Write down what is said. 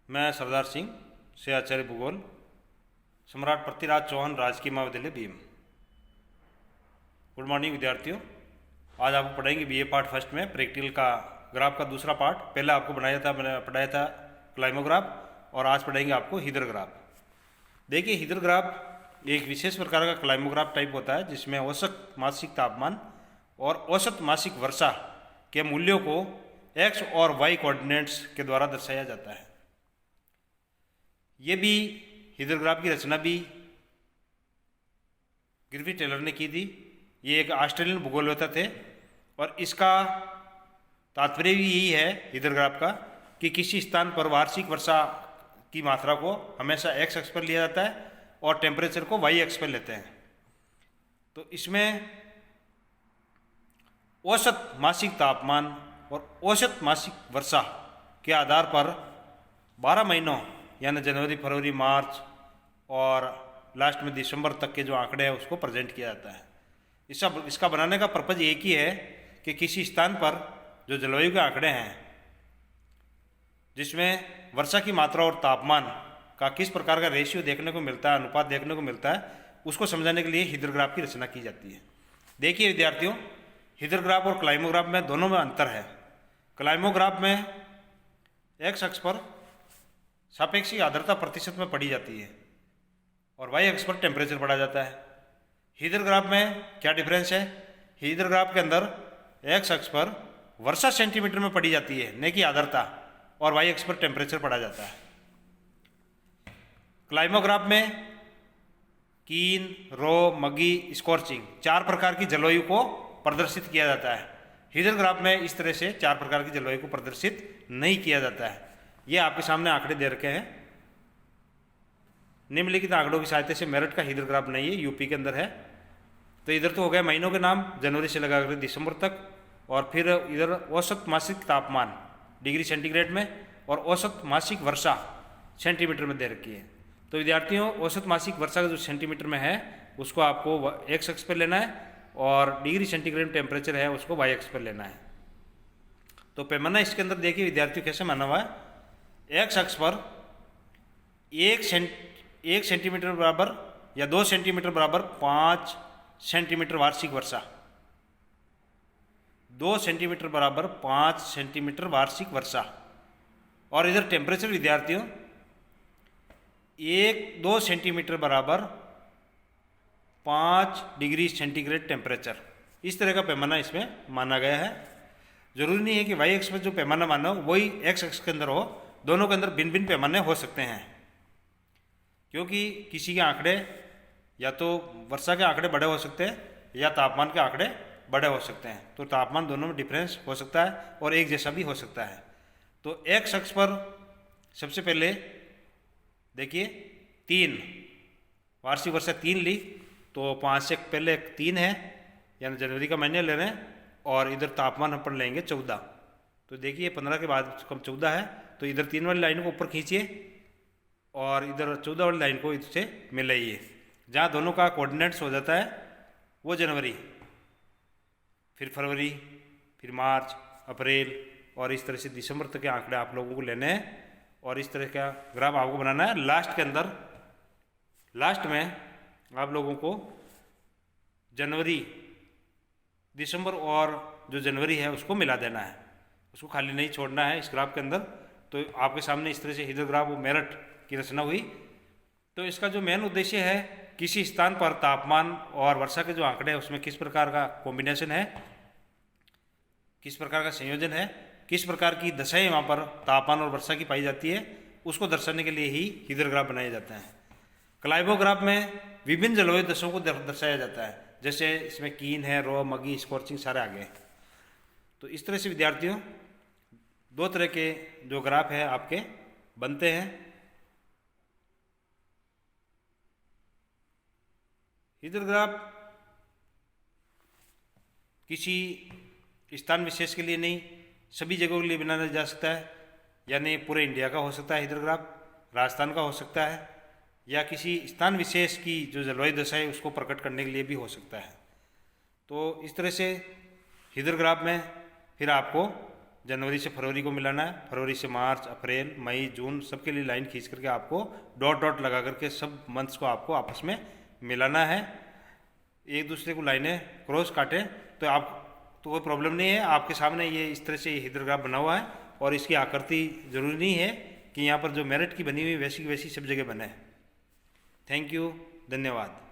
मैं सरदार सिंह से आचार्य भूगोल, सम्राट पृथ्वीराज चौहान राजकीय महाविद्यालय बीएम। गुड मॉर्निंग विद्यार्थियों। आज आपको पढ़ाएंगे बीए पार्ट फर्स्ट में प्रैक्टिकल का ग्राफ का दूसरा पार्ट। पहले आपको पढ़ाया था क्लाइमोग्राफ और आज पढ़ाएंगे आपको हिदरग्राफ। देखिए, हिदरग्राफ एक विशेष प्रकार का क्लाइमोग्राफ टाइप होता है जिसमें औसत मासिक तापमान और औसत मासिक वर्षा के मूल्यों को एक्स और वाई कोऑर्डिनेट्स के द्वारा दर्शाया जाता है। ये भी हिदरग्राफ की रचना भी ग्रिफिथ टेलर ने की थी। ये एक ऑस्ट्रेलियन भूगोलवेत्ता थे और इसका तात्पर्य भी यही है हिदरग्राफ का कि किसी स्थान पर वार्षिक वर्षा की मात्रा को हमेशा एक्स अक्ष पर लिया जाता है और टेम्परेचर को वाई अक्ष पर लेते हैं। तो इसमें औसत मासिक तापमान और औसत मासिक वर्षा के आधार पर 12 महीनों यानी जनवरी, फरवरी, मार्च और लास्ट में दिसंबर तक के जो आंकड़े हैं उसको प्रेजेंट किया जाता है। इसका बनाने का पर्पज़ एक ही है कि किसी स्थान पर जो जलवायु के आंकड़े हैं जिसमें वर्षा की मात्रा और तापमान का किस प्रकार का रेशियो देखने को मिलता है, अनुपात देखने को मिलता है, उसको समझाने के लिए हिदरग्राफ की रचना की जाती है। देखिए विद्यार्थियों, हिदरग्राफ और क्लाइमोग्राफ में दोनों में अंतर है। क्लाइमोग्राफ में एक्स अक्ष पर सापेक्षिक आर्द्रता प्रतिशत में पढ़ी जाती है और वाई अक्ष पर टेम्परेचर पढ़ा जाता है। हिदरग्राफ में क्या डिफरेंस है? हिदरग्राफ के अंदर एक्स अक्ष पर वर्षा सेंटीमीटर में पढ़ी जाती है न कि आर्द्रता, और वाई अक्ष पर टेम्परेचर पढ़ा जाता है। क्लाइमोग्राफ में कीन, रो, मगी, स्कॉर्चिंग 4 प्रकार की जलवायु को प्रदर्शित किया जाता है। हिदरग्राफ में इस तरह से 4 प्रकार की जलवायु को प्रदर्शित नहीं किया जाता है। ये आपके सामने आंकड़े दे रखे हैं। निम्नलिखित आंकड़ों की सहायता से मेरठ का हिदरग्राफ नहीं है, यूपी के अंदर है। तो इधर तो हो गए महीनों के नाम, जनवरी से लगाकर दिसंबर तक, और फिर इधर औसत मासिक तापमान डिग्री सेंटीग्रेड में और औसत मासिक वर्षा सेंटीमीटर में दे रखी है। तो विद्यार्थियों, औसत मासिक वर्षा का जो सेंटीमीटर में है उसको आपको एक्स अक्ष पर लेना है और डिग्री सेंटीग्रेड टेम्परेचर है उसको वाई अक्ष पर लेना है। तो पैमाना इसके अंदर देखिए विद्यार्थियों कैसे माना हुआ है। एक्स अक्ष पर 1 सेंटीमीटर बराबर या 2 सेंटीमीटर बराबर 5 सेंटीमीटर वार्षिक वर्षा, 2 सेंटीमीटर बराबर 5 सेंटीमीटर वार्षिक वर्षा। और इधर टेम्परेचर विद्यार्थियों 2 सेंटीमीटर बराबर 5 डिग्री सेंटीग्रेड टेम्परेचर। इस तरह का पैमाना इसमें माना गया है। जरूरी नहीं है कि वाई अक्ष पर जो पैमाना माना हो वही एक्स अक्ष के अंदर हो, दोनों के अंदर भिन्न भिन्न पैमाने हो सकते हैं, क्योंकि किसी के आंकड़े या तो वर्षा के आंकड़े बड़े हो सकते हैं या तापमान के आंकड़े बड़े हो सकते हैं। तो तापमान दोनों में डिफरेंस हो सकता है और एक जैसा भी हो सकता है। तो एक्स अक्ष पर सबसे पहले देखिए 3 वार्षिक वर्षा 3 ली, तो 5 से पहले 3 है यानी जनवरी का महीने ले रहे हैं, और इधर तापमान हम पर लेंगे 14। तो देखिए 15 के बाद कम 14 है, तो इधर 3 वाली लाइन को ऊपर खींचिए और इधर 14 वाली लाइन को इससे मिलाइए। जहाँ दोनों का कोऑर्डिनेट्स हो जाता है वो जनवरी, फिर फरवरी, फिर मार्च, अप्रैल और इस तरह से दिसंबर तक के आंकड़े आप लोगों को लेने हैं और इस तरह का ग्राफ आपको बनाना है। लास्ट के अंदर लास्ट में आप लोगों को जनवरी, दिसंबर और जो जनवरी है उसको मिला देना है, उसको खाली नहीं छोड़ना है इस ग्राफ के अंदर। तो आपके सामने इस तरह से हिदरग्राफ मेरठ की रचना हुई। तो इसका जो मेन उद्देश्य है, किसी स्थान पर तापमान और वर्षा के जो आंकड़े हैं उसमें किस प्रकार का कॉम्बिनेशन है, किस प्रकार का संयोजन है, किस प्रकार की दशाएं वहाँ पर तापमान और वर्षा की पाई जाती है, उसको दर्शाने के लिए ही हिदरग्राफ बनाए जाते हैं। क्लाइमोग्राफ में विभिन्न जलवायु दशाओं को दर्शाया जाता है, जैसे इसमें कीन है, रो, मगी, स्कॉर्चिंग सारे आ गए। तो इस तरह से विद्यार्थियों 2 तरह के जो ग्राफ है आपके बनते हैं। हिदरग्राफ किसी स्थान विशेष के लिए नहीं, सभी जगहों के लिए बनाया जा सकता है। यानी पूरे इंडिया का हो सकता है हिदरग्राफ, राजस्थान का हो सकता है, या किसी स्थान विशेष की जो जलवायु दशा है उसको प्रकट करने के लिए भी हो सकता है। तो इस तरह से हिदरग्राफ में फिर आपको जनवरी से फरवरी को मिलाना है, फरवरी से मार्च, अप्रैल, मई, जून सबके लिए लाइन खींच करके आपको डॉट डॉट लगा करके सब मंथ्स को आपको आपस में मिलाना है। एक दूसरे को लाइनें क्रॉस काटें तो कोई प्रॉब्लम नहीं है। आपके सामने ये इस तरह से हिस्टोग्राफ बना हुआ है और इसकी आकृति जरूरी नहीं है कि यहाँ पर जो मेरिट की बनी हुई वैसी की वैसी सब जगह बने। थैंक यू, धन्यवाद।